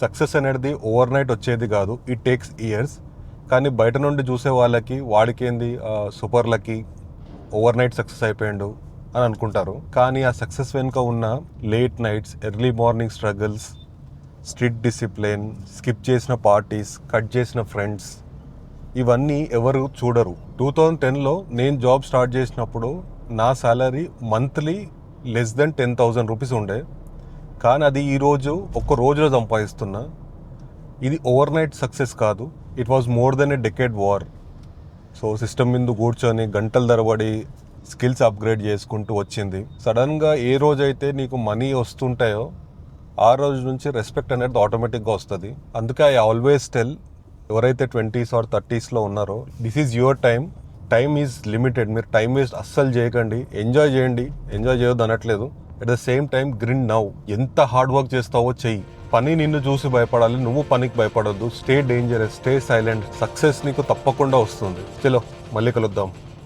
Success అనేది over night వచ్చేది కాదు, ఇట్ టేక్స్ ఇయర్స్. కానీ బయట నుండి చూసే వాళ్ళకి వాడికేంది super lucky, overnight success అయిపోయాడు అని అనుకుంటారు. కానీ ఆ సక్సెస్ వెనుక ఉన్న late nights, early morning struggles, strict discipline, skip చేసిన పార్టీస్, కట్ చేసిన ఫ్రెండ్స్, ఇవన్నీ ఎవరు చూడరు. 2010లో నేను జాబ్ స్టార్ట్ చేసినప్పుడు నా salary monthly less than 10,000 rupees ఉండే. కానీ అది ఈరోజు ఒక్క రోజులో సంపాదిస్తున్నా. ఇది ఓవర్ నైట్ సక్సెస్ కాదు, it was more than a decade war. So system మీద కూర్చొని గంటల తరబడి స్కిల్స్ అప్గ్రేడ్ చేసుకుంటూ వచ్చింది. సడన్గా ఏ రోజైతే నీకు మనీ వస్తుంటాయో ఆ రోజు నుంచి రెస్పెక్ట్ అనేది ఆటోమేటిక్గా వస్తుంది. అందుకే ఐ ఆల్వేస్ టెల్ ఎవరైతే 20s ఆర్ 30sలో ఉన్నారో, this is your time. Time is limited. మీరు టైం వేస్ట్ అస్సలు చేయకండి. ఎంజాయ్ చేయండి, ఎంజాయ్ చేయొద్దు అనట్లేదు. At the same time grin now. ఎంత హార్డ్ వర్క్ చేస్తావో చెయ్యి. పని నిన్ను చూసి భయపడాలి, నువ్వు పనికి భయపడొద్దు. Stay dangerous, stay silent. Success నీకు తప్పకుండా వస్తుంది. చలో మళ్ళీ కలుద్దాం.